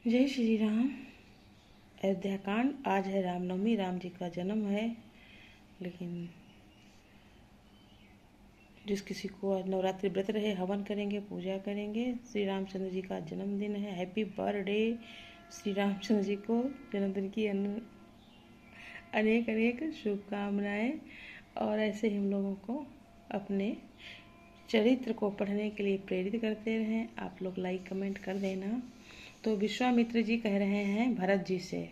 जय श्री राम। अयोध्या कांड। आज है रामनवमी, राम जी का जन्म है। लेकिन जिस किसी को आज नवरात्रि व्रत रहे, हवन करेंगे, पूजा करेंगे। श्री रामचंद्र जी का जन्मदिन है। हैप्पी बर्थडे श्री रामचंद्र जी को। जन्मदिन की अनेक अनेक शुभकामनाएं। और ऐसे ही हम लोगों को अपने चरित्र को पढ़ने के लिए प्रेरित करते रहें। आप लोग लाइक कमेंट कर देना। तो विश्वामित्र जी कह रहे हैं भरत जी से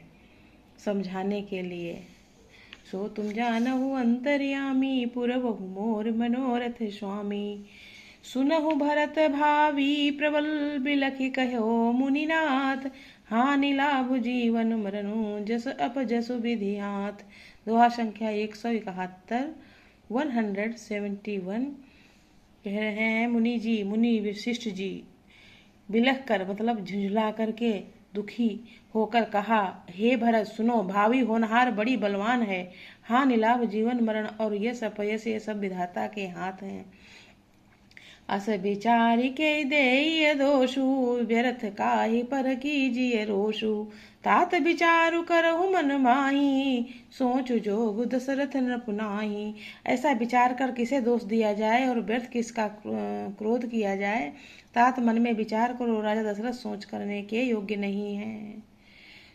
समझाने के लिए, सो तुम जानहु अंतर्यामी पुरवहु मोर मनोरथ स्वामी। सुनहु भरत भावी प्रबल बिलखि कहो मुनिनाथ। हानि लाभ जीवन मरनु जस अपजसु विधियात। दोहा संख्या 171 171। कह रहे हैं मुनि जी, मुनि वशिष्ठ जी बिलख कर मतलब झुंझला करके दुखी होकर कहा, हे भरत सुनो, भावी होनहार बड़ी बलवान है। हाँ निलाभ जीवन मरण और यश अपयश ये सब विधाता के हाथ हैं। अस विचारी के देय दोषु व्यर्थ काहि पर कीजिए रोषु। तात विचारु करहु मन माही सोचु जोग दशरथ नपुनाही। ऐसा विचार कर किसे दोष दिया जाए और व्यर्थ किसका क्रोध किया जाए। तात मन में विचार करो, राजा दशरथ सोच करने के योग्य नहीं है।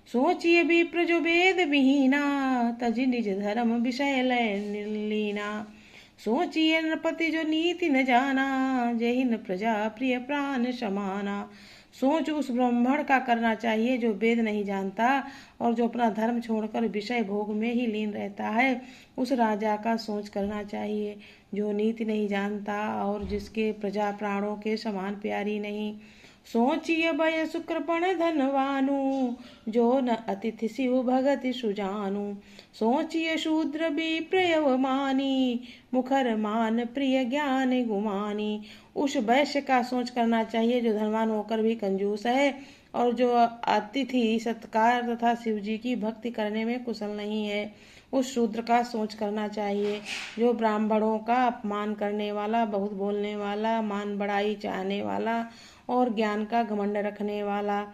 सोचिए विप्र जो वेद विहीना तजि निज धर्म विषय लय लीना। सोचिए नृपति जो नीति न जाना जय न प्रजा प्रिय प्राण समाना। सोच उस ब्राह्मण का करना चाहिए जो वेद नहीं जानता और जो अपना धर्म छोड़कर विषय भोग में ही लीन रहता है। उस राजा का सोच करना चाहिए जो नीति नहीं जानता और जिसके प्रजा प्राणों के समान प्यारी नहीं। सोचिए भय शुक्रपण धनवानु जो न अतिथि शिव भगति सुजानु। सोचिए शूद्र भी प्रयवमानी मुखर मान प्रिय ज्ञान गुमानी। उस वैश्य का सोच करना चाहिए जो धनवान होकर भी कंजूस है और जो अतिथि सत्कार तथा शिव जी की भक्ति करने में कुशल नहीं है। उस शूद्र का सोच करना चाहिए जो ब्राह्मणों का अपमान करने वाला, बहुत बोलने वाला, मान बढ़ाई चाहने वाला और ज्ञान का घमंड रखने वाला।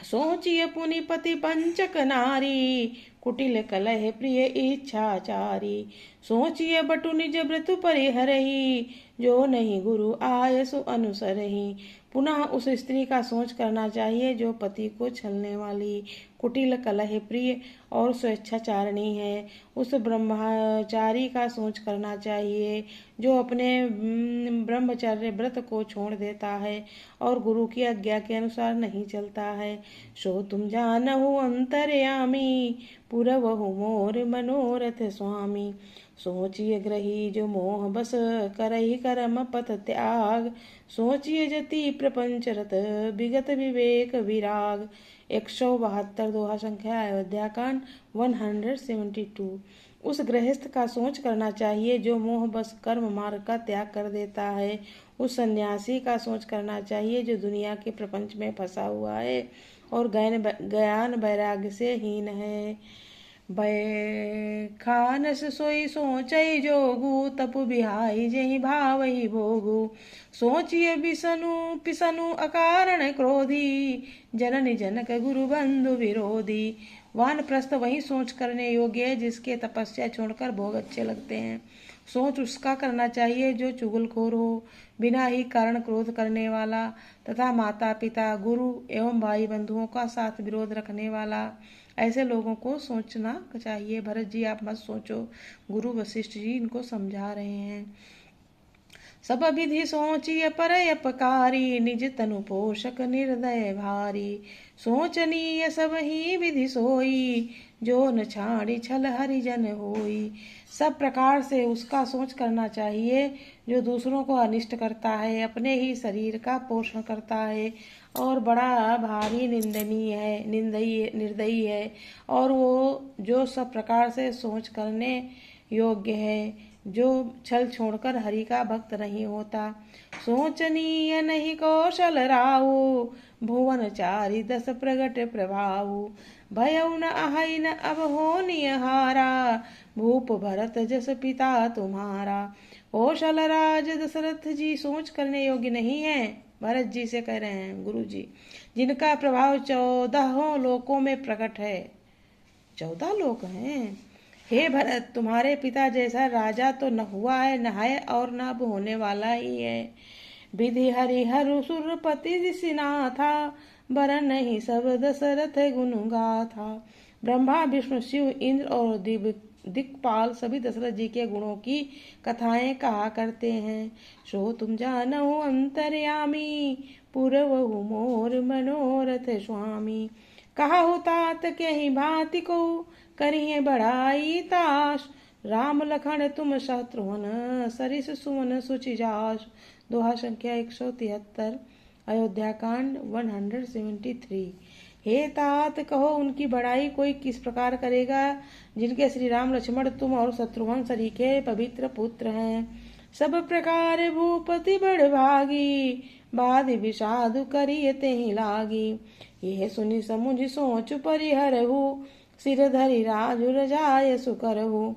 सोचिए पुनिपति पंचक नारी कुटिल कलह प्रिय इच्छाचारी। सोचिए बटु निज व्रतु परिहरही जो नहीं गुरु आयसु अनुसरही। पुनः उस स्त्री का सोच करना चाहिए जो पति को छलने वाली, कुटिल कलह प्रिय और स्वेच्छाचारिणी है। उस ब्रह्मचारी का सोच करना चाहिए जो अपने ब्रह्मचर्य व्रत को छोड़ देता है और गुरु की आज्ञा के अनुसार नहीं चलता है। सो तुम जानहु अंतर्यामी पुरवहु मोर मनोरथ स्वामी। सोचिए ग्रही जो मोह बस करही कर्म पथ त्याग। सोचिए जति प्रपंच रत विगत विवेक विराग। 172 दोहा संख्या अयोध्या कांड 172। उस गृहस्थ का सोच करना चाहिए जो मोह बस कर्म मार्ग का त्याग कर देता है। उस सन्यासी का सोच करना चाहिए जो दुनिया के प्रपंच में फंसा हुआ है और ज्ञान वैराग्य से हीन है। खानस सोई सोचई जोगु तपु बिहाई जहि भावई भोगु। सोचिए बिसनु पिसनु अकारण क्रोधी जननि जनक गुरु बंधु विरोधी। वानप्रस्थ वही सोच करने योग्य है जिसके तपस्या छोड़कर भोग अच्छे लगते हैं। सोच उसका करना चाहिए जो चुगलखोर हो, बिना ही कारण क्रोध करने वाला तथा माता पिता गुरु एवं भाई बंधुओं का साथ विरोध रखने वाला। ऐसे लोगों को सोचना चाहिए। भरत जी आप मत सोचो, गुरु वशिष्ठ जी इनको समझा रहे हैं। सब विधि सोचिए पर अपकारी निज तनु पोषक निर्दय भारी। सोचनीय सब ही विधि सोई जो न छाड़ी छल हरिजन होई। सब प्रकार से उसका सोच करना चाहिए जो दूसरों को अनिष्ट करता है, अपने ही शरीर का पोषण करता है और बड़ा भारी निर्दयी है और वो जो सब प्रकार से सोच करने योग्य है, जो छल छोड़कर हरि का भक्त नहीं होता। सोचनीय नहीं कौशल राहु भुवन चारि दस प्रगट प्रभाव। भयउ न अहै न अब होनिय हारा भूप भरत जस पिता तुम्हारा। कौशल राज दशरथ जी सोच करने योग्य नहीं है, भरत जी से कह रहे हैं गुरु जी, जिनका प्रभाव 14 लोकों में प्रकट है। 14 लोक हैं। हे भरत, तुम्हारे पिता जैसा राजा तो न हुआ है, न है और न अब होने वाला ही है। विधि हरिहर सुरपति ऋषिना था, बरन नहीं सब दशरथ गुण गाथा। ब्रह्मा विष्णु शिव इंद्र और दिक्पाल सभी दशरथ जी के गुणों की कथाएं कहा करते हैं। सो तुम जानो अंतर्यामी, पूर्वहु मोर मनोरथ स्वामी। कहा हो तात के ही भांति को, करिए बढ़ाई ताश। राम लखन तुम शत्रुघ्न, सरिस सुमन सुचि जास। दोहा संख्या 173, अयोध्या कांड 173। हे तात, कहो उनकी बढ़ाई कोई किस प्रकार करेगा, जिनके श्री राम लक्ष्मण तुम और शत्रुघ्न सरीखे पवित्र पुत्र हैं। सब प्रकार भूपति बड़ भागी, बाद विषादु करिए तेहि लागी। यह सुनि समुझ सोच परिहरहु, सिर धरि राजु रजाय सुकरहु।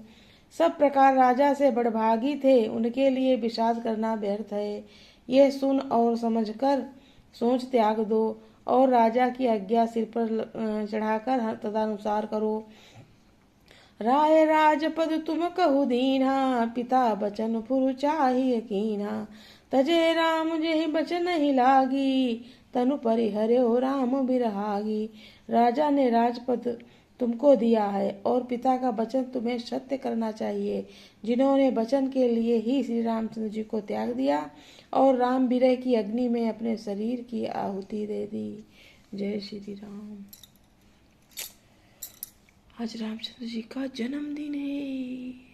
सब प्रकार राजा से बड़भागी थे, उनके लिए विषाद करना व्यर्थ है। यह सुन और समझकर सोच त्याग दो और राजा की आज्ञा सिर पर चढ़ाकर तदनुसार करो। राय राजपद तुम कहु दीना, पिता बचन पुरु चाहिए कीना। तजे राम जेहि बचन ही लागी, तनु परिहर्यो राम बिरहागी। राजा ने राजपद तुमको दिया है और पिता का वचन तुम्हें सत्य करना चाहिए, जिन्होंने वचन के लिए ही श्री रामचंद्र जी को त्याग दिया और राम विरह की अग्नि में अपने शरीर की आहुति दे दी। जय श्री राम। आज रामचंद्र जी का जन्मदिन है।